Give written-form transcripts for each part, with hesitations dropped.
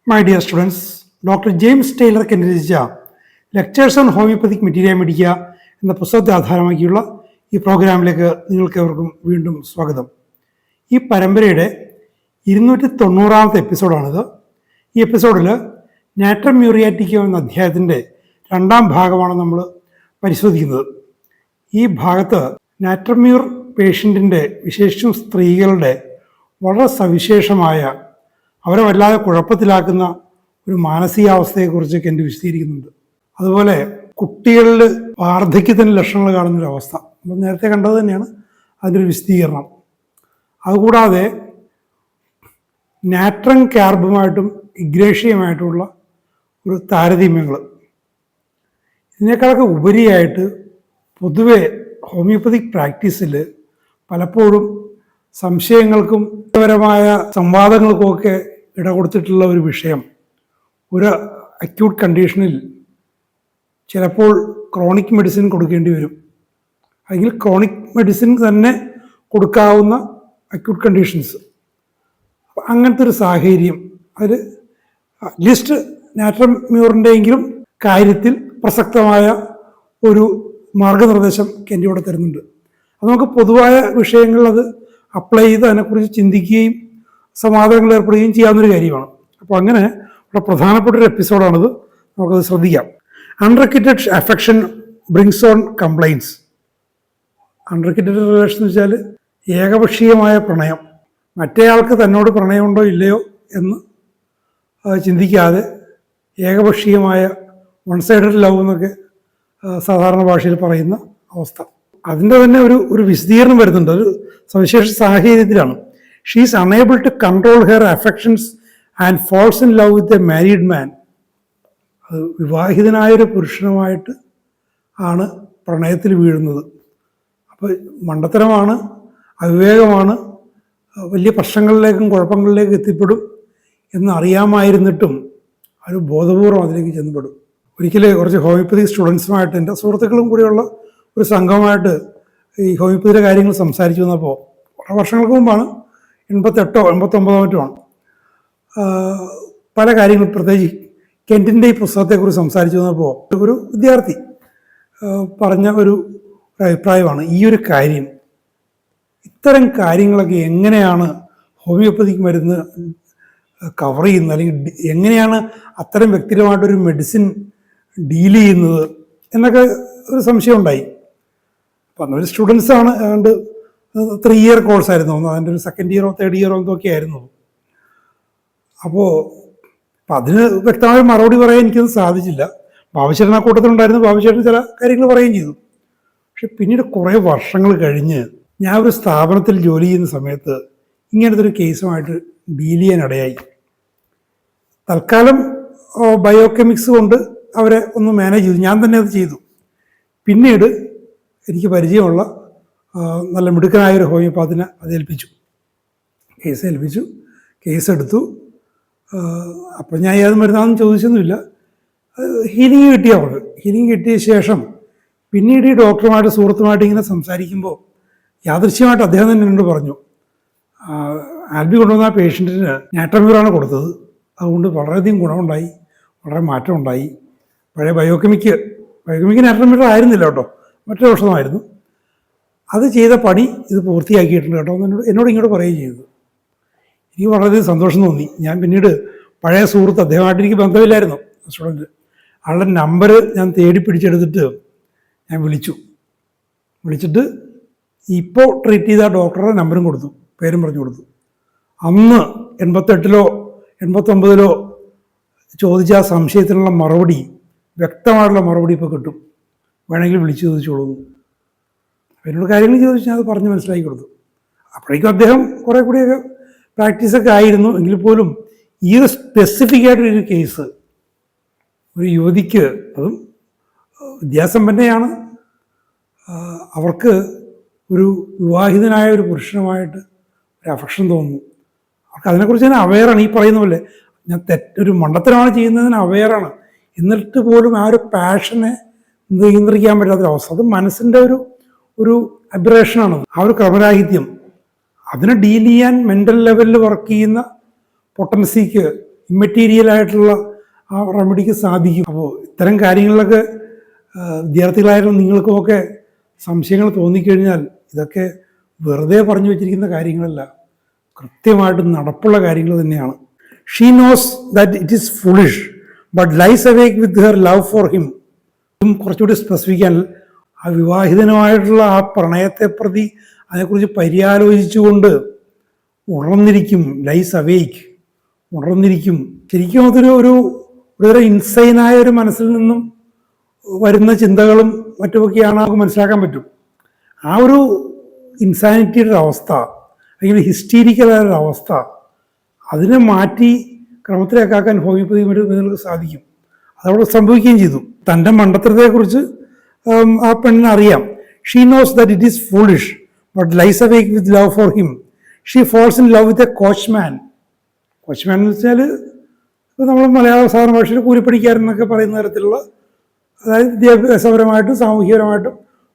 My dear students, doctor James ടൈലർക്ക് രചിച്ച lectures on homeopathic materia medica എന്ന പുസ്തകത്തെ ആധാരമാക്കിയുള്ള ഈ പ്രോഗ്രാമിലേക്ക് നിങ്ങൾക്കേവർക്കും വീണ്ടും സ്വാഗതം. ഈ പരമ്പരയുടെ 290ാമത്തെ എപ്പിസോഡാണിത്. ഈ എപ്പിസോഡിൽ നാട്രം മ്യൂറിയാറ്റിക്കം എന്ന അധ്യായത്തിൻ്റെ 2ാം ഭാഗമാണ് നമ്മൾ പരിശോധിക്കുന്നത്. ഈ ഭാഗത്ത് നാട്രമ്യൂർ പേഷ്യൻറ്റിൻ്റെ, വിശേഷിച്ചും സ്ത്രീകളുടെ വളരെ സവിശേഷമായ, അവരെ വല്ലാതെ കുഴപ്പത്തിലാക്കുന്ന ഒരു മാനസികാവസ്ഥയെക്കുറിച്ചൊക്കെ എൻ്റെ വിശദീകരിക്കുന്നുണ്ട്. അതുപോലെ കുട്ടികളിൽ വാർദ്ധക്യത്തിൻ്റെ ലക്ഷണങ്ങൾ കാണുന്നൊരവസ്ഥ നമ്മൾ നേരത്തെ കണ്ടത് തന്നെയാണ് അതിൻ്റെ ഒരു വിശദീകരണം. അതുകൂടാതെ നാട്രം കാർബുമായിട്ടും ഇഗ്രേഷ്യയുമായിട്ടുള്ള ഒരു താരതമ്യങ്ങൾ, ഇതിനേക്കാളൊക്കെ ഉപരിയായിട്ട് പൊതുവെ ഹോമിയോപ്പതിക് പ്രാക്ടീസിൽ പലപ്പോഴും സംശയങ്ങൾക്കും പരമായ സംവാദങ്ങൾക്കുമൊക്കെ ഇട കൊടുത്തിട്ടുള്ള ഒരു വിഷയം, ഒരു അക്യൂട്ട് കണ്ടീഷനിൽ ചിലപ്പോൾ ക്രോണിക് മെഡിസിൻ കൊടുക്കേണ്ടി വരും, അല്ലെങ്കിൽ ക്രോണിക് മെഡിസിൻ തന്നെ കൊടുക്കാവുന്ന അക്യൂട്ട് കണ്ടീഷൻസ്. അങ്ങനത്തെ ഒരു സാഹചര്യം അതിൽ അറ്റ്ലീസ്റ്റ് നാട്രം മ്യൂറിൻ്റെയെങ്കിലും കാര്യത്തിൽ പ്രസക്തമായ ഒരു മാർഗനിർദ്ദേശം എൻ്റെ ഇവിടെ തരുന്നുണ്ട്. അത് നമുക്ക് പൊതുവായ വിഷയങ്ങളിൽ അത് അപ്ലൈ ചെയ്ത് അതിനെക്കുറിച്ച് ചിന്തിക്കുകയും സമാധാനങ്ങൾ ഏർപ്പെടുകയും ചെയ്യാവുന്നൊരു കാര്യമാണ്. അപ്പോൾ അങ്ങനെ വളരെ പ്രധാനപ്പെട്ട ഒരു എപ്പിസോഡാണിത്, നമുക്കത് ശ്രദ്ധിക്കാം. Unrequited affection brings on complaints. Unrequited relation എന്ന് വെച്ചാൽ ഏകപക്ഷീയമായ പ്രണയം, മറ്റേയാൾക്ക് തന്നോട് പ്രണയമുണ്ടോ ഇല്ലയോ എന്ന് ചിന്തിക്കാതെ ഏകപക്ഷീയമായ വൺ സൈഡഡ് ലവ് എന്നൊക്കെ സാധാരണ ഭാഷയിൽ പറയുന്ന അവസ്ഥ. അതിൻ്റെ തന്നെ ഒരു വിശദീകരണം വരുന്നുണ്ട്. ഒരു സവിശേഷ സാഹചര്യത്തിലാണ്. She is unable to control her affections and falls in love with a married man. അത് വിവാഹിതനായൊരു പുരുഷനുമായിട്ട് ആണ് പ്രണയത്തിൽ വീഴുന്നത്. അപ്പോൾ മണ്ടത്തരമാണ്, അവിവേകമാണ്, വലിയ പ്രശ്നങ്ങളിലേക്കും കുഴപ്പങ്ങളിലേക്കും എത്തിപ്പെടും എന്നറിയാമായിരുന്നിട്ടും ഒരു ബോധപൂർവം അതിലേക്ക് ചെന്നപ്പെടും. ഒരിക്കലും കുറച്ച് ഹോമിയോപ്പതി സ്റ്റുഡൻസുമായിട്ട്, എൻ്റെ സുഹൃത്തുക്കളും കൂടിയുള്ള ഒരു സംഘമായിട്ട് ഈ ഹോമിയോപ്പതിയുടെ കാര്യങ്ങൾ സംസാരിച്ചു വന്നപ്പോൾ, വളരെ വർഷങ്ങൾക്ക് മുമ്പാണ്, 88 89 ആണ്, പല കാര്യങ്ങൾ പ്രത്യേകിച്ച് കെൻറ്റിൻ്റെ ഈ പുസ്തകത്തെക്കുറിച്ച് സംസാരിച്ചു വന്നപ്പോൾ ഒരു വിദ്യാർത്ഥി പറഞ്ഞ ഒരു അഭിപ്രായമാണ്, ഈ ഒരു കാര്യം, ഇത്തരം കാര്യങ്ങളൊക്കെ എങ്ങനെയാണ് ഹോമിയോപ്പതിക് മരുന്ന് കവർ ചെയ്യുന്നത്, അല്ലെങ്കിൽ എങ്ങനെയാണ് അത്തരം വ്യക്തിപരമായിട്ടൊരു മെഡിസിൻ ഡീൽ ചെയ്യുന്നത് എന്നൊക്കെ ഒരു സംശയം ഉണ്ടായി. അപ്പം അന്നൊരു സ്റ്റുഡൻസാണ്, അതുകൊണ്ട് 3 ഇയർ കോഴ്സായിരുന്നു, അതിൻ്റെ ഒരു 2nd ഇയറോ 3rd ഇയറോ എന്തൊക്കെ ആയിരുന്നു. അപ്പോൾ അതിന് വ്യക്തമായ മറുപടി പറയാൻ എനിക്കൊന്നും സാധിച്ചില്ല. ബാബുചേട്ടൻ ആ കൂട്ടത്തിലുണ്ടായിരുന്നു, ബാബുചേട്ടൻ ചില കാര്യങ്ങൾ പറയുകയും ചെയ്തു. പക്ഷെ പിന്നീട് കുറേ വർഷങ്ങൾ കഴിഞ്ഞ് ഞാൻ ഒരു സ്ഥാപനത്തിൽ ജോലി ചെയ്യുന്ന സമയത്ത് ഇങ്ങനത്തെ ഒരു കേസുമായിട്ട് ഡീൽ ചെയ്യാനിടയായി. തൽക്കാലം ബയോകെമിക്സ് കൊണ്ട് അവരെ ഒന്ന് മാനേജ് ചെയ്തു, ഞാൻ തന്നെ അത് ചെയ്തു. പിന്നീട് എനിക്ക് പരിചയമുള്ള നല്ല മിടുക്കനായൊരു ഹോമിയോപ്പാത്തിനെ അത് ഏൽപ്പിച്ചു, കേസെടുത്തു. അപ്പം ഞാൻ ഏത് മരുന്നാണെന്ന് ചോദിച്ചൊന്നുമില്ല. ഹീലിംഗ് കിട്ടിയ അവർക്ക്. ഹീലിംഗ് കിട്ടിയ ശേഷം പിന്നീട് ഈ ഡോക്ടറുമായിട്ട്, സുഹൃത്തുമായിട്ട് ഇങ്ങനെ സംസാരിക്കുമ്പോൾ യാദൃശ്യമായിട്ട് അദ്ദേഹം തന്നെ എന്നോട് പറഞ്ഞു, ആൽബി കൊണ്ടുവന്ന ആ പേഷ്യൻറ്റിന് നാട്രമ്യൂറാണ് കൊടുത്തത്, അതുകൊണ്ട് വളരെയധികം ഗുണമുണ്ടായി, വളരെ മാറ്റമുണ്ടായി. പഴയ ബയോകെമിക്ക് നാട്രമ്യൂർ ആയിരുന്നില്ല കേട്ടോ, മറ്റൊരു ഔഷധമായിരുന്നു. അത് ചെയ്ത പണി ഇത് പൂർത്തിയാക്കിയിട്ടുണ്ട് കേട്ടോ എന്നോട് ഇങ്ങോട്ട് പറയുകയും ചെയ്തു. എനിക്ക് വളരെയധികം സന്തോഷം തോന്നി. ഞാൻ പിന്നീട് പഴയ സുഹൃത്ത്, അദ്ദേഹമായിട്ട് എനിക്ക് ബന്ധമില്ലായിരുന്നു, സ്റ്റുഡൻറ്റ്, ആളുടെ നമ്പർ ഞാൻ തേടി പിടിച്ചെടുത്തിട്ട് ഞാൻ വിളിച്ചിട്ട് ഇപ്പോൾ ട്രീറ്റ് ചെയ്ത ഡോക്ടറുടെ നമ്പറും കൊടുത്തു, പേരും പറഞ്ഞു കൊടുത്തു. അന്ന് 88ലോ 89ലോ ചോദിച്ച ആ സംശയത്തിനുള്ള മറുപടി, വ്യക്തമായിട്ടുള്ള മറുപടി ഇപ്പോൾ കിട്ടും, വേണമെങ്കിൽ വിളിച്ചു ചോദിച്ചോളൂ. എന്നോട് കാര്യങ്ങൾ ചോദിച്ചാൽ അത് പറഞ്ഞ് മനസ്സിലാക്കി കൊടുത്തു. അപ്പോഴേക്കും അദ്ദേഹം കുറേ കൂടിയൊക്കെ പ്രാക്ടീസൊക്കെ ആയിരുന്നു. എങ്കിൽ പോലും ഈ ഒരു സ്പെസിഫിക് ആയിട്ടൊരു കേസ്, ഒരു യുവതിക്ക്, അതും വിദ്യാസമ്പന്നയാണ്, അവർക്ക് ഒരു വിവാഹിതനായ ഒരു പുരുഷനുമായിട്ട് ഒരു അഫെക്ഷൻ തോന്നുന്നു. അവർക്ക് അതിനെക്കുറിച്ച് തന്നെ അവെയറാണ്. ഈ പറയുന്ന പോലെ ഞാൻ ഒരു മണ്ടത്തരമാണ് ചെയ്യുന്നതിന് അവെയറാണ്, എന്നിട്ട് പോലും ആ ഒരു പാഷനെ നിയന്ത്രിക്കാൻ പറ്റാത്തൊരവസ്ഥ. അത് മനസ്സിൻ്റെ ഒരു അബ്രേഷനാണ്, ആ ഒരു ക്രമരാഹിത്യം. അതിനെ ഡീൽ ചെയ്യാൻ മെൻ്റൽ ലെവലിൽ വർക്ക് ചെയ്യുന്ന പൊട്ടൻസിക്ക് ഇമ്മെറ്റീരിയലായിട്ടുള്ള ആ റെമഡിക്ക് സാധിക്കും. അപ്പോൾ ഇത്തരം കാര്യങ്ങളിലൊക്കെ വിദ്യാർത്ഥികളായാലും നിങ്ങൾക്കുമൊക്കെ സംശയങ്ങൾ തോന്നിക്കഴിഞ്ഞാൽ ഇതൊക്കെ വെറുതെ പറഞ്ഞു വെച്ചിരിക്കുന്ന കാര്യങ്ങളല്ല, കൃത്യമായിട്ട് നടപ്പുള്ള കാര്യങ്ങൾ തന്നെയാണ്. She knows that it is foolish but lies awake with her love for him. കുറച്ചുകൂടി സ്പെസിഫിക്കാൻ, ആ വിവാഹിതനുമായിട്ടുള്ള ആ പ്രണയത്തെ പ്രതി അതിനെക്കുറിച്ച് പര്യാലോചിച്ചുകൊണ്ട് ഉണർന്നിരിക്കും. ലൈസ് അവേക്ക്, ഉണർന്നിരിക്കും. ശരിക്കും അതൊരു ഒരു ഇൻസൈനായ ഒരു മനസ്സിൽ നിന്നും വരുന്ന ചിന്തകളും മറ്റുമൊക്കെയാണ് നമുക്ക് മനസ്സിലാക്കാൻ പറ്റും. ആ ഒരു ഇൻസാനിറ്റിയുടെ അവസ്ഥ, അല്ലെങ്കിൽ ഹിസ്റ്റീരിക്കലായ ഒരു അവസ്ഥ, അതിനെ മാറ്റി ക്രമത്തിലേക്കാക്കാൻ ഹോമിയോപ്പതി മരുന്നുകൾക്ക് സാധിക്കും. അതവിടെ സംഭവിക്കുകയും ചെയ്തു. തൻ്റെ മണ്ടത്തരത്തെക്കുറിച്ച് ആ പെണ്ണിന് അറിയാം. She knows that it is foolish but lies awake with love for him. She falls in love with a coachman. Coachman എന്ന് വെച്ചാൽ നമ്മൾ മലയാള സാധാരണ ഭാഷയിൽ കൂലിപ്പണിക്കാരൻ എന്നൊക്കെ പറയുന്ന തരത്തിലുള്ള, അതായത് വിദ്യാഭ്യാസപരമായിട്ടും സാമൂഹികപരമായിട്ടും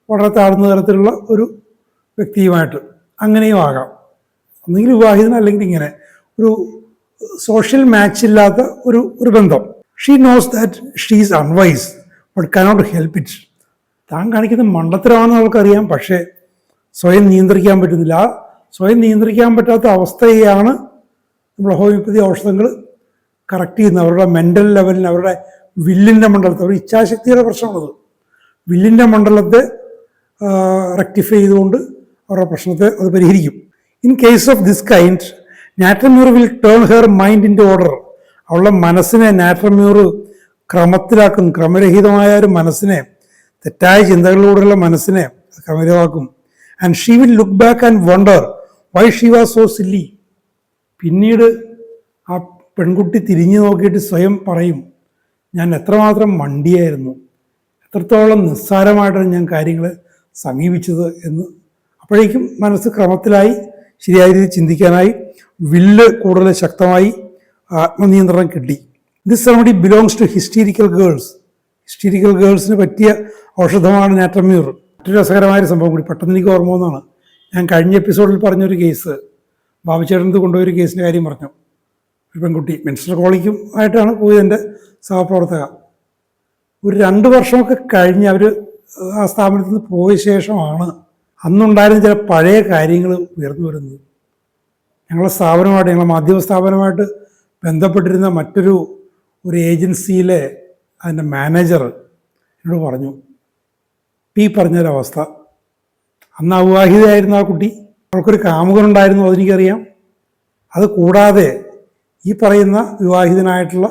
വളരെ താഴ്ന്ന തരത്തിലുള്ള ഒരു വ്യക്തിയുമായിട്ട് അങ്ങനെയും ആകാം. ഒന്നുകിൽ വിവാഹിതൻ, അല്ലെങ്കിൽ ഇങ്ങനെ ഒരു സോഷ്യൽ മാച്ച് ഇല്ലാത്ത ഒരു ബന്ധം. She knows that she is unwise but cannot help it. താൻ കാണിക്കുന്ന മണ്ടത്തരമാണെന്ന് അവൾക്കറിയാം, പക്ഷേ സ്വയം നിയന്ത്രിക്കാൻ പറ്റുന്നില്ല. ആ സ്വയം നിയന്ത്രിക്കാൻ പറ്റാത്ത അവസ്ഥയെയാണ് നമ്മൾ ഹോമിയോപ്പതി ഔഷധങ്ങൾ കറക്റ്റ് ചെയ്യുന്നത്. അവരുടെ മെൻ്റൽ ലെവലിന്, അവരുടെ വില്ലിൻ്റെ മണ്ഡലത്തെ, അവരുടെ ഇച്ഛാശക്തിയുടെ പ്രശ്നമാണത്. വില്ലിൻ്റെ മണ്ഡലത്തെ റെക്ടിഫൈ ചെയ്തുകൊണ്ട് അവരുടെ പ്രശ്നത്തെ അത് പരിഹരിക്കും. In case of this kind natrum mur will turn her mind into order. അവളുടെ മനസ്സിനെ നാട്രമ്യൂർ ക്രമത്തിലാക്കും. ക്രമരഹിതമായ ഒരു മനസ്സിനെ, തെറ്റായ ചിന്തകളിലൂടെയുള്ള മനസ്സിനെ ക്രമരഹിതമാക്കും. And she will look back and wonder why she was so silly. പിന്നീട് ആ പെൺകുട്ടി തിരിഞ്ഞു നോക്കിയിട്ട് സ്വയം പറയും, ഞാൻ എത്രമാത്രം മണ്ടിയായിരുന്നു, എത്രത്തോളം നിസ്സാരമായിട്ടാണ് ഞാൻ കാര്യങ്ങൾ സമീപിച്ചത് എന്ന്. അപ്പോഴേക്കും മനസ്സ് ക്രമത്തിലായി, ശരിയായ രീതിയിൽ ചിന്തിക്കാനായി, വില്ല് കൂടുതൽ ശക്തമായി, ആത്മനിയന്ത്രണം കിട്ടി. This remedy belongs to hysterical girls. Hysterical ഗേൾസിന് പറ്റിയ ഔഷധമാണ് നാട്രമ്യൂർ. മറ്റൊരു രസകരമായൊരു സംഭവം കൂടി പെട്ടെന്ന് എനിക്ക് ഓർമ്മ വന്നതാണ്. ഞാൻ കഴിഞ്ഞ എപ്പിസോഡിൽ പറഞ്ഞൊരു കേസ്, ബാബുചേട്ടനത് കൊണ്ടുപോയൊരു കേസിൻ്റെ കാര്യം പറഞ്ഞു. ഒരു പെൺകുട്ടി മെൻസ്ട്രൽ കോളിക്കും ആയിട്ടാണ് പോയത്, എൻ്റെ സഹപ്രവർത്തക. ഒരു 2 വർഷമൊക്കെ കഴിഞ്ഞ് അവർ ആ സ്ഥാപനത്തിൽ നിന്ന് പോയ ശേഷമാണ് അന്നുണ്ടായിരുന്ന ചില പഴയ കാര്യങ്ങൾ ഉയർന്നു വരുന്നത്. ഞങ്ങളുടെ സ്ഥാപനമായിട്ട്, ഞങ്ങളുടെ മാധ്യമ സ്ഥാപനമായിട്ട് ബന്ധപ്പെട്ടിരുന്ന മറ്റൊരു ഏജൻസിയിലെ അതിൻ്റെ മാനേജർ എന്നോട് പറഞ്ഞു, ഈ പറഞ്ഞൊരവസ്ഥ. അന്ന് അവിവാഹിതയായിരുന്ന ആ കുട്ടി, അവൾക്കൊരു കാമുകനുണ്ടായിരുന്നു, അതെനിക്കറിയാം. അത് കൂടാതെ ഈ പറയുന്ന വിവാഹിതനായിട്ടുള്ള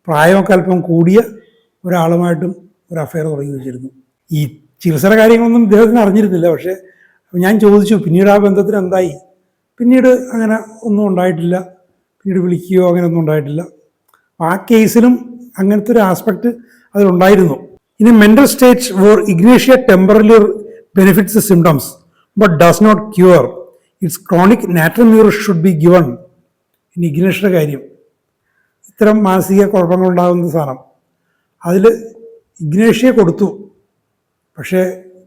പ്രായമൊക്കെ അല്പം കൂടിയ ഒരാളുമായിട്ടും ഒരു അഫെയർ തുടങ്ങി വെച്ചിരുന്നു. ഈ ചികിത്സയുടെ കാര്യങ്ങളൊന്നും ഇദ്ദേഹത്തിന് അറിഞ്ഞിരുന്നില്ല. പക്ഷേ ഞാൻ ചോദിച്ചു, പിന്നീട് ആ ബന്ധത്തിന് എന്തായി? പിന്നീട് അങ്ങനെ ഒന്നും ഉണ്ടായിട്ടില്ല, പിന്നീട് വിളിക്കുകയോ അങ്ങനെയൊന്നും ഉണ്ടായിട്ടില്ല. ആ കേസിലും അങ്ങനത്തെ ഒരു ആസ്പെക്റ്റ് അതിലുണ്ടായിരുന്നു. In a mental state where ignatia temporarily benefits the symptoms but does not cure its chronic natrum mur should be given. ഇനി ഇഗ്നേഷ്യയുടെ കാര്യം, ഇത്തരം മാനസിക കുഴപ്പങ്ങളുണ്ടാകുന്ന സാധനം, അതിൽ ഇഗ്നേഷ്യ കൊടുത്തു. പക്ഷേ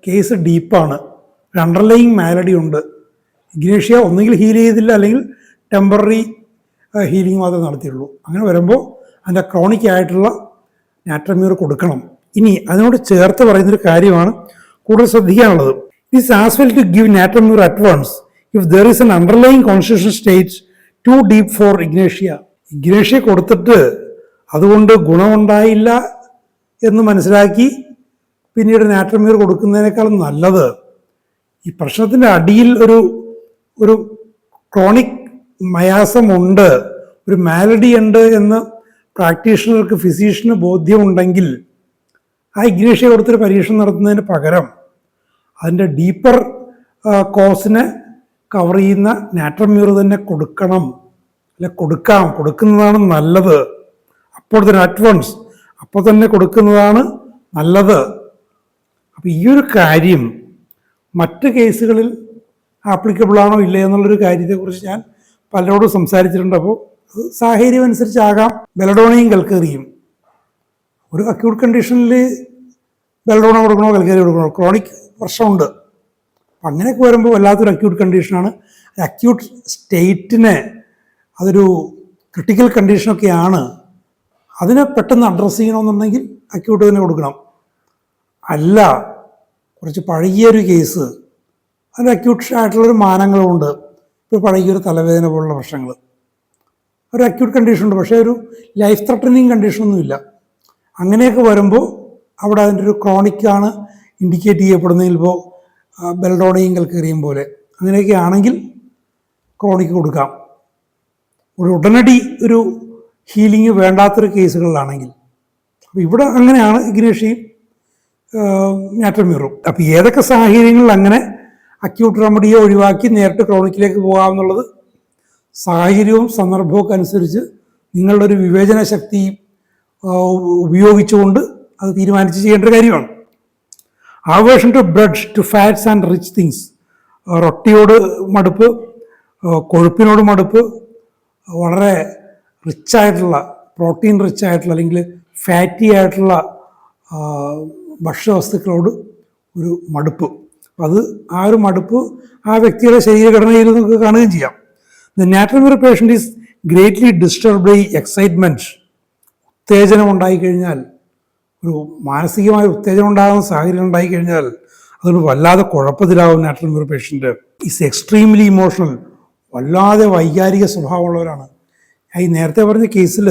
കേസ് ഡീപ്പാണ്, ഒരു അണ്ടർലൈയിങ് മാലഡി ഉണ്ട്. ഇഗ്നേഷ്യ ഒന്നുകിൽ ഹീൽ ചെയ്തില്ല, അല്ലെങ്കിൽ ടെമ്പററി ഹീലിംഗ് മാത്രമേ നടത്തിയുള്ളൂ. അങ്ങനെ വരുമ്പോൾ അതിൻ്റെ ക്രോണിക് ആയിട്ടുള്ള നാട്രമ്യൂർ കൊടുക്കണം. ഇനി അതിനോട് ചേർത്ത് പറയുന്നൊരു കാര്യമാണ് കൂടുതൽ ശ്രദ്ധിക്കാനുള്ളത്. It's as well to give natrum mur at once if there is an underlying constitution state too deep for ignatia. Ignatia കൊടുത്തിട്ട് അതുകൊണ്ട് ഗുണമുണ്ടായില്ല എന്ന് മനസ്സിലാക്കി പിന്നീട് നാട്രമ്യൂർ കൊടുക്കുന്നതിനേക്കാളും നല്ലത് ഈ പ്രശ്നത്തിൻ്റെ അടിയിൽ ഒരു ക്രോണിക് മയാസമുണ്ട്, ഒരു മാലഡി ഉണ്ട് എന്ന് പ്രാക്ടീഷണർക്ക്, ഫിസീഷ്യന് ബോധ്യമുണ്ടെങ്കിൽ ആ ഇഗ്നേഷ്യ കൊടുത്തൊരു പരീക്ഷണം നടത്തുന്നതിന് പകരം അതിൻ്റെ ഡീപ്പർ കോസിനെ കവർ ചെയ്യുന്ന നാട്രമ്യൂർ തന്നെ കൊടുക്കണം, അല്ലെ കൊടുക്കുന്നതാണ് നല്ലത്. അപ്പോൾ തന്നെ അറ്റ്വൺസ്, അപ്പോൾ തന്നെ കൊടുക്കുന്നതാണ് നല്ലത്. അപ്പോൾ ഈ ഒരു കാര്യം മറ്റ് കേസുകളിൽ ആപ്ലിക്കബിൾ ആണോ ഇല്ല എന്നുള്ളൊരു കാര്യത്തെക്കുറിച്ച് ഞാൻ പലരോടും സംസാരിച്ചിട്ടുണ്ട്. അപ്പോൾ അത് സാഹചര്യം അനുസരിച്ചാകാം. ബെലഡോണയും കൽക്കേറിയും, ഒരു അക്യൂട്ട് കണ്ടീഷനിൽ ബെലഡോണ കൊടുക്കണോ കൽക്കേറി കൊടുക്കണോ, ക്രോണിക് പ്രശ്നമുണ്ട്. അപ്പം അങ്ങനെയൊക്കെ വരുമ്പോൾ വല്ലാത്തൊരു അക്യൂട്ട് കണ്ടീഷനാണ്. അക്യൂട്ട് സ്റ്റേറ്റിനെ അതൊരു ക്രിട്ടിക്കൽ കണ്ടീഷനൊക്കെയാണ്, അതിനെ പെട്ടെന്ന് അഡ്രസ്സ് ചെയ്യണമെന്നുണ്ടെങ്കിൽ അക്യൂട്ട് തന്നെ കൊടുക്കണം. അല്ല, കുറച്ച് പഴകിയൊരു കേസ്, അതിന് അക്യൂട്ട് ആയിട്ടുള്ളൊരു മാനങ്ങളുമുണ്ട്. ഇപ്പോൾ പഴകിയൊരു തലവേദന പോലുള്ള പ്രശ്നങ്ങൾ, ഒരു അക്യൂട്ട് കണ്ടീഷനുണ്ട്, പക്ഷേ ഒരു ലൈഫ് ത്രെട്ടനിങ് കണ്ടീഷനൊന്നുമില്ല. അങ്ങനെയൊക്കെ വരുമ്പോൾ അവിടെ അതിൻ്റെ ഒരു ക്രോണിക്കാണ് ഇൻഡിക്കേറ്റ് ചെയ്യപ്പെടുന്നതിൽ, ഇപ്പോൾ ബെൽഡോണയും കൽക്കേറിയും പോലെ അങ്ങനെയൊക്കെ ആണെങ്കിൽ ക്രോണിക്ക് കൊടുക്കാം. ഒരു ഉടനടി ഒരു ഹീലിംഗ് വേണ്ടാത്തൊരു കേസുകളിലാണെങ്കിൽ. അപ്പോൾ ഇവിടെ അങ്ങനെയാണ് ഇഗ്നേഷ്യയും നാട്രമ്യൂറും. അപ്പോൾ ഏതൊക്കെ സാഹചര്യങ്ങളിൽ അങ്ങനെ അക്യൂട്ട് റെമഡിയെ ഒഴിവാക്കി നേരിട്ട് ക്രോണിക്കിലേക്ക് പോകാമെന്നുള്ളത് സാഹചര്യവും സന്ദർഭവും ഒക്കെ അനുസരിച്ച് നിങ്ങളുടെ ഒരു വിവേചന ശക്തി ഉപയോഗിച്ചുകൊണ്ട് അത് തീരുമാനിച്ച് ചെയ്യേണ്ട ഒരു കാര്യമാണ്. aversion to bread, to fats and rich things. റൊട്ടിയോട് മടുപ്പ്, കൊഴുപ്പിനോട് മടുപ്പ്, വളരെ റിച്ചായിട്ടുള്ള പ്രോട്ടീൻ റിച്ചായിട്ടുള്ള അല്ലെങ്കിൽ ഫാറ്റി ആയിട്ടുള്ള ഭക്ഷ്യവസ്തുക്കളോട് ഒരു മടുപ്പ്. അത് ആ ഒരു മടുപ്പ് ആ വ്യക്തിയുടെ ശരീരഘടനയിൽ നമുക്ക് കാണുകയും ചെയ്യാം. The natrum mur patient is greatly disturbed by excitement. ഉത്തേജനം ഉണ്ടായിക്കഴിഞ്ഞാൽ, ഒരു മാനസികമായ ഉത്തേജനം ഉണ്ടാകുന്ന സാഹചര്യം ഉണ്ടായിക്കഴിഞ്ഞാൽ അതൊരു വല്ലാതെ കുഴപ്പത്തിലാവും. നാട്രമ്യൂർ പേഷ്യൻ്റ് ഈസ് എക്സ്ട്രീംലി ഇമോഷണൽ. വല്ലാതെ വൈകാരിക സ്വഭാവമുള്ളവരാണ്. ഈ നേരത്തെ പറഞ്ഞ കേസിൽ,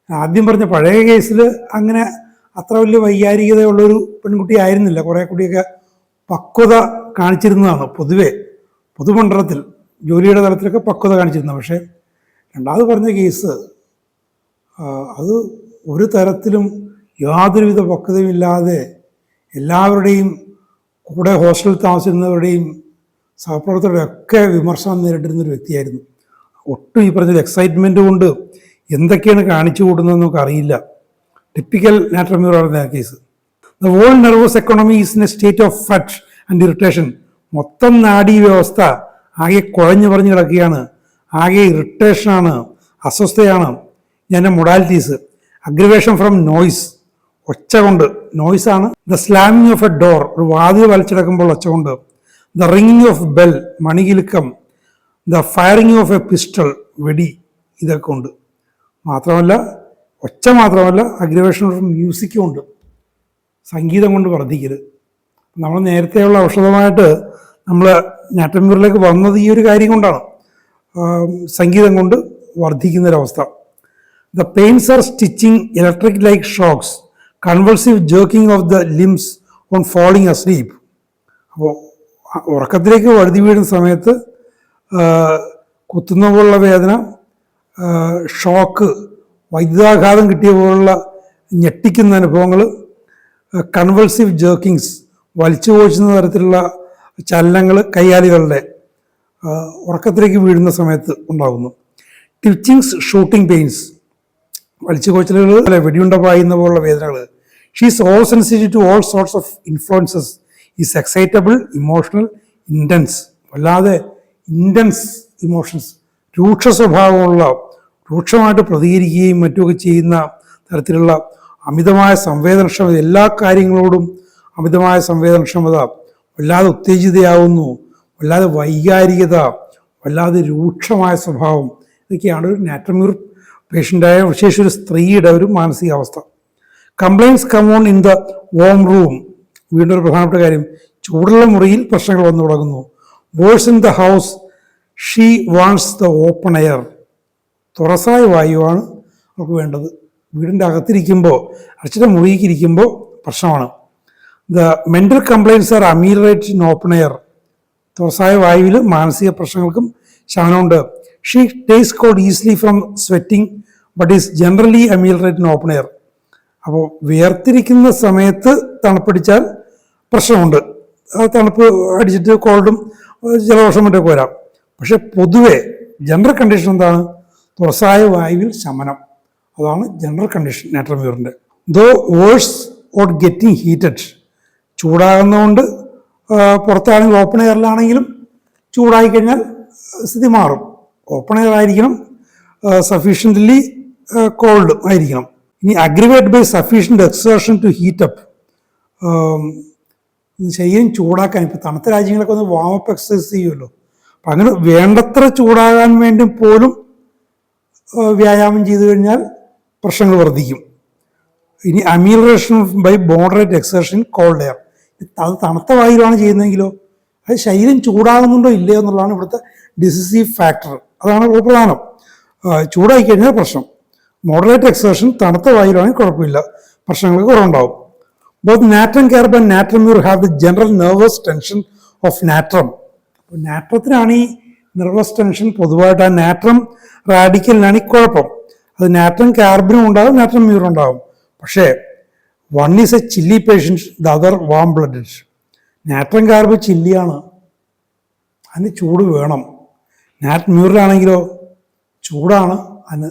ആദ്യം പറഞ്ഞ പഴയ കേസിൽ അങ്ങനെ അത്ര വലിയ വൈകാരികതയുള്ളൊരു പെൺകുട്ടി ആയിരുന്നില്ല. കുറേ കൂടിയൊക്കെ പക്വത കാണിച്ചിരുന്നതാണ് പൊതുവെ, പൊതുമണ്ഡലത്തിൽ ജോലിയുടെ തലത്തിലൊക്കെ പക്വത കാണിച്ചിരുന്നത്. പക്ഷേ രണ്ടാമത് പറഞ്ഞ കേസ് അത് ഒരു തരത്തിലും യാതൊരുവിധ പക്വതയുമില്ലാതെ എല്ലാവരുടെയും കൂടെ ഹോസ്റ്റലിൽ താമസിക്കുന്നവരുടെയും സഹപ്രവർത്തകരുടെയും ഒക്കെ വിമർശനം നേരിട്ടിരുന്നൊരു വ്യക്തിയായിരുന്നു. ഒട്ടും ഈ പറഞ്ഞൊരു എക്സൈറ്റ്മെൻറ്റ് കൊണ്ട് എന്തൊക്കെയാണ് കാണിച്ചു കൂട്ടുന്നതെന്ന് നമുക്ക് അറിയില്ല. ടിപ്പിക്കൽ നാട്രമ്യൂർ പറഞ്ഞ case. The whole nervous economy is in a state of fret and irritation. മൊത്തം നാഡീ വ്യവസ്ഥ ആകെ കുഴഞ്ഞു പറഞ്ഞ് കിടക്കുകയാണ്, ആകെ ഇറിറ്റേഷനാണ്, അസ്വസ്ഥയാണ്. ഞാൻ മൊഡാലിറ്റീസ്, അഗ്രിവേഷൻ ഫ്രം നോയ്സ്, ഒച്ച കൊണ്ട്, നോയ്സാണ്. The slamming of a door, ഒരു വാതിൽ വലിച്ചടക്കുമ്പോൾ ഒച്ച കൊണ്ട്. ദ റിങ്ങിങ് ഓഫ് ബെൽ, മണികിലുക്കം. The firing of a pistol, വെടി, ഇതൊക്കെ ഉണ്ട്. മാത്രമല്ല ഒച്ച മാത്രമല്ല, അഗ്രിവേഷൻ ഓഫ് മ്യൂസിക്കും ഉണ്ട്, സംഗീതം കൊണ്ട് വർദ്ധിക്കൽ. നമ്മൾ നേരത്തെയുള്ള ഔഷധമായിട്ട് നമ്മൾ നാട്രമ്യൂറിലേക്ക് വന്നത് ഈ ഒരു കാര്യം കൊണ്ടാണ്, സംഗീതം കൊണ്ട് വർദ്ധിക്കുന്നൊരവസ്ഥ. The pains are stitching, electric like shocks, convulsive jerking of the limbs on falling asleep. അപ്പോൾ ഉറക്കത്തിലേക്ക് വഴുതി വീഴുന്ന സമയത്ത് കുത്തുന്ന പോലുള്ള വേദന, ഷോക്ക്, വൈദ്യുതാഘാതം കിട്ടിയ പോലുള്ള ഞെട്ടിക്കുന്ന അനുഭവങ്ങൾ, കൺവൾസീവ് ജേർക്കിങ്സ്, വലിച്ചു പോച്ചുന്ന തരത്തിലുള്ള ചലനങ്ങൾ കൈകാലുകളുടെ ഉറക്കത്തിലേക്ക് വീഴുന്ന സമയത്ത് ഉണ്ടാകുന്നു. ട്വിച്ചിങ്സ്, ഷൂട്ടിംഗ് പെയിൻസ്, വലിച്ചു കോച്ചലുകൾ, വെടിയുണ്ട പായുന്ന പോലുള്ള വേദനകൾ. She's all sensitive to all sorts of influences, is excitable, emotional, intense. വല്ലാതെ ഇൻറ്റൻസ് ഇമോഷൻസ്, രൂക്ഷ സ്വഭാവമുള്ള, രൂക്ഷമായിട്ട് പ്രതികരിക്കുകയും മറ്റുമൊക്കെ ചെയ്യുന്ന തരത്തിലുള്ള അമിതമായ സംവേദനക്ഷമത, എല്ലാ കാര്യങ്ങളോടും അമിതമായ സംവേദനക്ഷമത, വല്ലാതെ ഉത്തേജിതയാവുന്നു, വല്ലാതെ വൈകാരികത, വല്ലാതെ രൂക്ഷമായ സ്വഭാവം. ഇതൊക്കെയാണ് ഒരു നാട്രമ്യൂർ പേഷ്യൻ്റായ വിശേഷിച്ച് ഒരു സ്ത്രീയുടെ ഒരു മാനസികാവസ്ഥ. Complaints come on in the warm room. വീണ്ടും ഒരു പ്രധാനപ്പെട്ട കാര്യം, ചൂടുള്ള മുറിയിൽ പ്രശ്നങ്ങൾ വന്നു തുടങ്ങുന്നു. Worse in the house, she wants the open air. തുറസായ വായുവാണ് അവർക്ക് വേണ്ടത്. വീടിൻ്റെ അകത്തിരിക്കുമ്പോൾ, അടച്ചിട്ട് മുറിയിലിരിക്കുമ്പോൾ പ്രശ്നമാണ്. The mental complaints are ameliorate in open air. തുറസായ വായുവിൽ മാനസിക പ്രശ്നങ്ങൾക്കും ശമനമുണ്ട്. She takes cold easily from sweating but is generally ameliorate in open air. അപ്പോൾ വിയർത്തിരിക്കുന്ന സമയത്ത് തണുപ്പടിച്ചാൽ പ്രശ്നമുണ്ട്. ആ തണുപ്പ് അടിച്ചിട്ട് കോൾഡും ജലദോഷം മറ്റൊക്കെ വരാം. പക്ഷെ പൊതുവെ ജനറൽ കണ്ടീഷൻ എന്താണ്? തുറസായ വായുവിൽ ശമനം. അതാണ് ജനറൽ കണ്ടീഷൻ നാട്രമ്യൂറിൻ്റെ. Though worse or getting heated. ചൂടാകുന്നതുകൊണ്ട് പുറത്താണെങ്കിൽ ഓപ്പൺ എയറിലാണെങ്കിലും ചൂടായിക്കഴിഞ്ഞാൽ സ്ഥിതി മാറും. ഓപ്പൺ എയർ ആയിരിക്കണം, സഫീഷ്യൻ്റ്ലി കോൾഡ് ആയിരിക്കണം. ഇനി aggravate by sufficient exertion to heat up. ശരീരം ചൂടാക്കാൻ, ഇപ്പോൾ തണുത്ത രാജ്യങ്ങളൊക്കെ ഒന്ന് വാമപ്പ് എക്സസൈസ് ചെയ്യുമല്ലോ, അപ്പം അങ്ങനെ വേണ്ടത്ര ചൂടാകാൻ വേണ്ടി പോലും വ്യായാമം ചെയ്തു കഴിഞ്ഞാൽ പ്രശ്നങ്ങൾ വർദ്ധിക്കും. ഇനി അമീലറേഷൻ by moderate exertion called air, അത് തണുത്ത വായുവിലാണ് ചെയ്യുന്നതെങ്കിലോ അത് ശരീരം ചൂടാകുന്നുണ്ടോ ഇല്ലയോ എന്നുള്ളതാണ് ഇവിടുത്തെ ഡിസിസീവ് ഫാക്ടർ. അതാണ് പ്രധാനം. ചൂടായി കഴിഞ്ഞാൽ പ്രശ്നം. മോഡറേറ്റ് എക്സർഷൻ തണുത്ത വായുവിലാണെങ്കിൽ കുഴപ്പമില്ല, പ്രശ്നങ്ങൾക്ക് കുറവുണ്ടാവും. Both natrum carb and natrum mur have the general nervous tension of natrum. അപ്പോൾ നാട്രത്തിനാണ് ഈ നെർവസ് ടെൻഷൻ പൊതുവായിട്ട്. ആ നാട്രം റാഡിക്കലിനാണ് ഈ കുഴപ്പം. അത് നാട്രം കാർബിനും ഉണ്ടാകും, നാട്രം മ്യൂറും ഉണ്ടാകും. പക്ഷേ one is a chilly patients, the other warm blooded. Natrum carb ചില്ലിയാണ്, അതിന് ചൂട് വേണം. മ്യൂറിലാണെങ്കിലോ ചൂടാണ്, അതിന്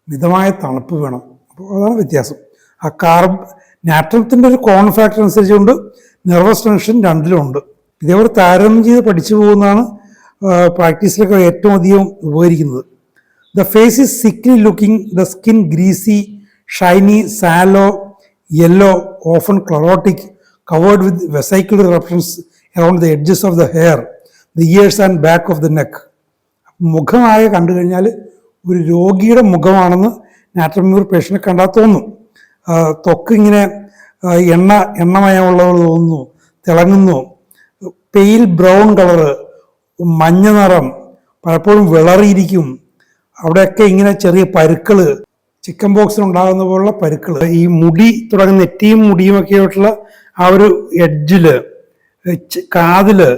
മിതമായ തണുപ്പ് വേണം. അപ്പോൾ അതാണ് വ്യത്യാസം. ആ നാട്രത്തിൻ്റെ ഒരു കോൺ ഫാക്ടർ അനുസരിച്ചുകൊണ്ട് നെർവസ് ടെൻഷൻ രണ്ടിലുമുണ്ട്. ഇതേപോലെ താരതമ്യം ചെയ്ത് പഠിച്ചു പോകുന്നതാണ് പ്രാക്ടീസിലൊക്കെ ഏറ്റവും അധികം ഉപകരിക്കുന്നത്. The face is sickly looking, the skin greasy, shiny, sallow, yellow, often chlorotic, covered with vesicular eruptions around the edges of the hair, the ears and back of the neck. മുഖമായി കണ്ടു കഴിഞ്ഞാൽ ഒരു രോഗിയുടെ മുഖമാണെന്ന് നാട്രം മ്യൂർ പേഷ്യനെ കണ്ടാൽ തോന്നും. ത്വക്ക് ഇങ്ങനെ എണ്ണമയമുള്ളവർ തോന്നുന്നു, തിളങ്ങുന്നു, പെയിൽ ബ്രൗൺ കളറ്, മഞ്ഞ നിറം, പലപ്പോഴും വിളറിയിരിക്കും. അവിടെയൊക്കെ ഇങ്ങനെ ചെറിയ പരുക്കൾ, ചിക്കൻ ബോക്സിനുണ്ടാകുന്ന പോലുള്ള പരുക്കൾ, ഈ മുടി തുടങ്ങുന്ന നെറ്റിയും മുടിയും ഒക്കെ ആയിട്ടുള്ള ആ ഒരു എഡ്ജില്, കാതില്,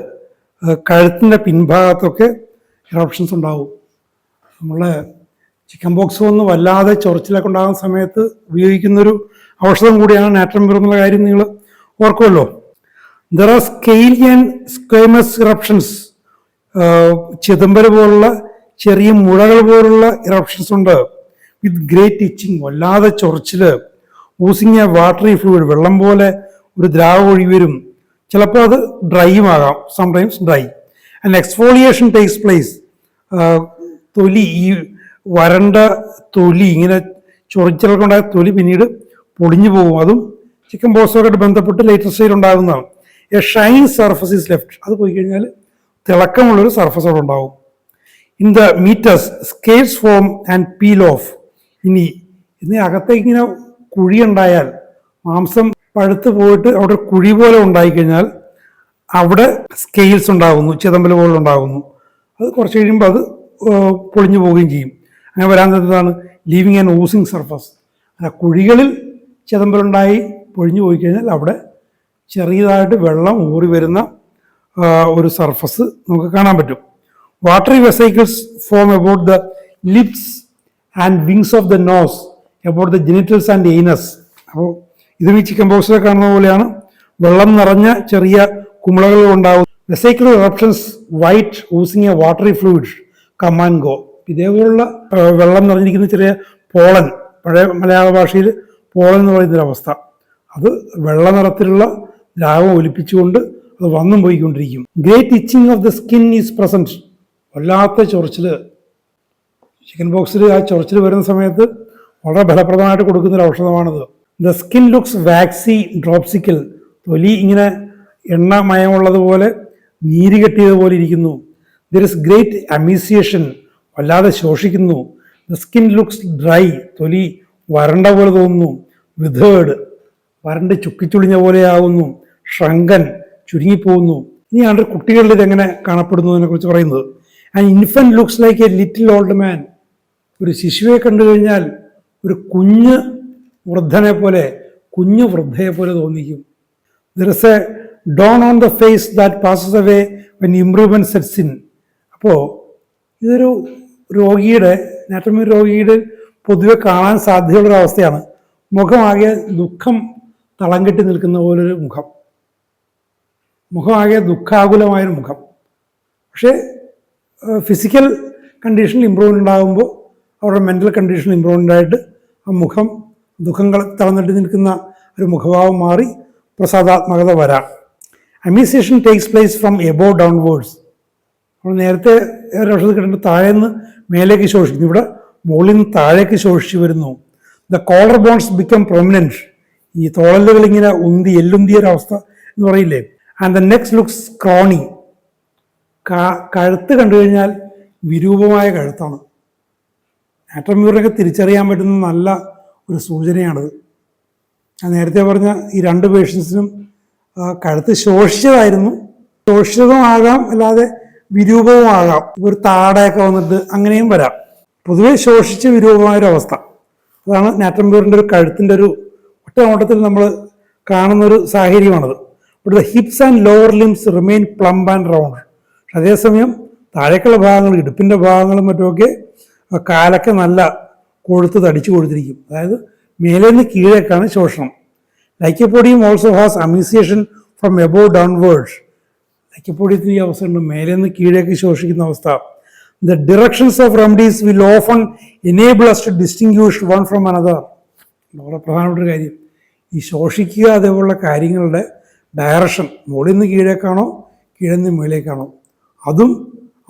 കഴുത്തിൻ്റെ പിൻഭാഗത്തൊക്കെ ഇറപ്ഷൻസ് ഉണ്ടാവും. നമ്മളെ ചിക്കൻ ബോക്സ് വന്ന് വല്ലാതെ ചൊറിച്ചിലൊക്കെ ഉണ്ടാകുന്ന സമയത്ത് ഉപയോഗിക്കുന്നൊരു ഔഷധം കൂടിയാണ് നാട്രം മ്യൂർ എന്നുള്ള കാര്യം നിങ്ങൾ ഓർക്കുമല്ലോ. ദർ ആർ സ്കെയിലിയൻ സ്ക്വയമസ് ഇറപ്ഷൻസ്, ചിതമ്പൽ പോലുള്ള ചെറിയ മുഴകൾ പോലുള്ള ഇറപ്ഷൻസ് ഉണ്ട്. വിത്ത് ഗ്രേറ്റ് ഇച്ചിങ്, വല്ലാതെ ചൊറിച്ചില്. ഊസിങ് എ വാട്ടറി ഫ്ലൂയിഡ്, വെള്ളം പോലെ ഒരു ദ്രാവകം ഒഴുകി വരും. ചിലപ്പോൾ അത് ഡ്രൈയും ആകാം, sometimes dry. And exfoliation takes place, തൊലി, ഈ വരണ്ട തൊലി, ഇങ്ങനെ ചൊറിച്ചിലൊക്കെ ഉണ്ടായ തൊലി പിന്നീട് പൊടിഞ്ഞു പോകും. അതും ചിക്കൻ ബോക്സുമായിട്ട് ബന്ധപ്പെട്ട് ലേറ്റർ സ്റ്റേജിൽ ഉണ്ടാകുന്നതാണ്. A Shine surface is left, അത് പോയി കഴിഞ്ഞാൽ തിളക്കമുള്ളൊരു സർഫസ് അവിടെ ഉണ്ടാവും. In the മീറ്റസ് scales form and peel off. ഇനി അകത്തേക്ക് ഇങ്ങനെ കുഴി ഉണ്ടായാൽ, മാംസം പഴുത്ത് പോയിട്ട് അവിടെ കുഴി പോലെ ഉണ്ടായിക്കഴിഞ്ഞാൽ അവിടെ സ്കെയിൽസ് ഉണ്ടാകുന്നു, ചിതമ്പൽ പോലെ ഉണ്ടാകുന്നു. അത് കുറച്ച് കഴിയുമ്പോൾ അത് പൊളിഞ്ഞു പോവുകയും ചെയ്യും. അങ്ങനെ വരാൻ നേരത്താണ് ലീവിങ് ആൻഡ് ഊസിങ് സർഫസ്. ആ കുഴികളിൽ ചിതമ്പലുണ്ടായി പൊഴിഞ്ഞു പോയി കഴിഞ്ഞാൽ അവിടെ ചെറിയതായിട്ട് വെള്ളം ഊറി വരുന്ന ഒരു സർഫസ് നമുക്ക് കാണാൻ പറ്റും. Watery vesicles form about the lips and wings of the nose, about the genitals and anus. അപ്പോൾ ഇതും ഈ ചിക്കൻ ബോക്സിൽ കാണുന്ന പോലെയാണ്. വെള്ളം നിറഞ്ഞ ചെറിയ കുമിളകൾ ഉണ്ടാകും. Vesicular eruptions white oozing a watery fluid come and go. ഇതേപോലുള്ള വെള്ളം നിറഞ്ഞിരിക്കുന്ന ചെറിയ പോളൻ, പഴയ മലയാള ഭാഷയിൽ പോളൻ എന്ന് പറയുന്നൊരവസ്ഥ, അത് വെള്ള നിറത്തിലുള്ള ദ്രാവകം ഒലിപ്പിച്ചുകൊണ്ട് അത് വന്നും പോയിക്കൊണ്ടിരിക്കും. Great itching of the skin is present, വല്ലാത്ത ചൊറിച്ചിൽ. ചിക്കൻ ബോക്സിൽ ആ ചൊറിച്ചിൽ വരുന്ന സമയത്ത് വളരെ ഫലപ്രദമായിട്ട് കൊടുക്കുന്നൊരു ഔഷധമാണിത്. ദ സ്കിൻ ലുക്സ് വാക്സി ഡ്രോപ്സിക്കൽ, തൊലി ഇങ്ങനെ എണ്ണമയമുള്ളതുപോലെ നീര് കെട്ടിയതുപോലെ ഇരിക്കുന്നു. ദർ ഇസ് ഗ്രേറ്റ് അമീസിയേഷൻ, വല്ലാതെ ശോഷിക്കുന്നു. ദ സ്കിൻ ലുക്സ് ഡ്രൈ, തൊലി വരണ്ട പോലെ തോന്നുന്നു. വിതേർഡ്, വരണ്ട് ചുക്കിച്ചുളിഞ്ഞ പോലെയാകുന്നു. ഷ്രങ്കൻ, ചുരുങ്ങിപ്പോകുന്നു. ഇനിയാണ് കുട്ടികളിൽ ഇതെങ്ങനെ കാണപ്പെടുന്നതിനെ കുറിച്ച് പറയുന്നത്. And infant looks like A little old man, ഒരു ശിശുവെ കണ്ടു കഴിഞ്ഞാൽ ഒരു കുഞ്ഞ് വൃദ്ധനെ പോലെ, കുഞ്ഞു വൃദ്ധയെ പോലെ തോന്നിക്കും. There is a down on the face that passes away when improvement sets in. അപ്പോൾ ഇതൊരു രോഗിയുടെ, നാട്രം മ്യൂർ രോഗിയുടെ പൊതുവെ കാണാൻ സാധ്യതയുള്ളൊരവസ്ഥയാണ്. മുഖമാകെ ദുഃഖം തളം കെട്ടി നിൽക്കുന്ന പോലൊരു മുഖമാകെ ദുഃഖാകുലമായൊരു മുഖം. പക്ഷേ ഫിസിക്കൽ കണ്ടീഷനിൽ ഇമ്പ്രൂവ്മെൻ്റ് ഉണ്ടാകുമ്പോൾ അവരുടെ മെൻ്റൽ കണ്ടീഷനിൽ ഇമ്പ്രൂവ്മെൻ്റ് ആയിട്ട് ആ മുഖം ദുഃഖങ്ങൾ തളർന്നിട്ട് നിൽക്കുന്ന ഒരു മുഖഭാവം മാറി പ്രസാദാത്മകത വരാം. Emaciation takes place from above downwards. നമ്മൾ നേരത്തെ ഔഷധം കിട്ടുമ്പോൾ താഴേന്ന് മേലേക്ക് ശോഷിക്കുന്നു, ഇവിടെ മുകളിൽ നിന്ന് താഴേക്ക് ശോഷിച്ചു വരുന്നു. The collar bones become prominent, ഈ തോളലുകൾ ഇങ്ങനെ എല്ലുന്തിയ ഒരവസ്ഥ എന്ന് പറയില്ലേ. And the neck looks scrawny, കഴുത്ത് കണ്ടു കഴിഞ്ഞാൽ വിരൂപമായ കഴുത്താണ്. നാട്രമ്യൂറിനൊക്കെ തിരിച്ചറിയാൻ പറ്റുന്ന നല്ല ഒരു സൂചനയാണിത്. ഞാൻ നേരത്തെ പറഞ്ഞ ഈ 2 പേഷ്യൻസിനും കഴുത്ത് ശോഷിച്ചതായിരുന്നു. ശോഷിച്ചതുമാകാം, അല്ലാതെ വിരൂപവുമാകാം. ഒരു താടയൊക്കെ വന്നിട്ട് അങ്ങനെയും വരാം. പൊതുവെ ശോഷിച്ച് വിരൂപമായൊരവസ്ഥ, അതാണ് നാട്രമ്യൂറിൻ്റെ ഒരു കഴുത്തിൻ്റെ ഒരു ഒറ്റ നോട്ടത്തിൽ നമ്മൾ കാണുന്നൊരു സാഹചര്യമാണത്. ഇവിടെ hips and lower limbs remain plumb and round. അതേസമയം താഴേക്കുള്ള ഭാഗങ്ങൾ, ഇടുപ്പിൻ്റെ ഭാഗങ്ങളും മറ്റുമൊക്കെ കാലൊക്കെ നല്ല കൊഴുത്ത് തടിച്ചു കൊടുത്തിരിക്കും. അതായത് മേലെ നിന്ന് കീഴേക്കാണ് ശോഷണം. Lycopodium also has emaciation from above downwards. ലൈക്കോപോഡിയത്തിന് ഈ അവസ്ഥ ഉണ്ട്, മേലെ നിന്ന് കീഴേക്ക് ശോഷിക്കുന്ന അവസ്ഥ. The directions of remedies will often enable us to distinguish one from another. വളരെ പ്രധാനപ്പെട്ട ഒരു കാര്യം, ഈ ശോഷിക്കുക അതേപോലുള്ള കാര്യങ്ങളുടെ ഡയറക്ഷൻ മുകളിൽ നിന്ന് കീഴേക്കാണോ കീഴിൽ നിന്ന് മുകളിലേക്കാണോ, അതും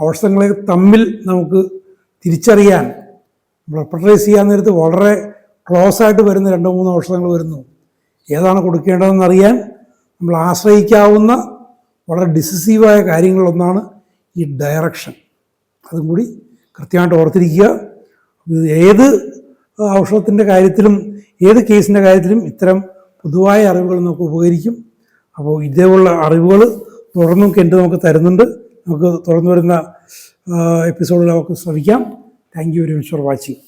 അവസ്ഥകളെ തമ്മിൽ നമുക്ക് തിരിച്ചറിയാൻ ബ്ലഡ് പ്രഷർ റൈസ് ചെയ്യാൻ നേരത്ത് വളരെ ക്ലോസ് ആയിട്ട് വരുന്ന 2-3 ഔഷധങ്ങൾ വരുന്നു. ഏതാണ് കൊടുക്കേണ്ടതെന്ന് അറിയാൻ നമ്മൾ ആശ്രയിക്കാവുന്ന വളരെ ഡിസിസീവായ കാര്യങ്ങളൊന്നാണ് ഈ ഡയറക്ഷൻ. അതും കൂടി കൃത്യമായിട്ട് ഓർത്തിരിക്കുക. ഏത് ഔഷധത്തിൻ്റെ കാര്യത്തിലും ഏത് കേസിൻ്റെ കാര്യത്തിലും ഇത്തരം പൊതുവായ അറിവുകൾ നമുക്ക് ഉപകരിക്കും. അപ്പോൾ ഇതേപോലുള്ള അറിവുകൾ തുടർന്നും കെൻറ്റ് നമുക്ക് തരുന്നുണ്ട്. നമുക്ക് തുടർന്ന് വരുന്ന എപ്പിസോഡിൽ നമുക്ക് ശ്രമിക്കാം. Thank you very much for watching.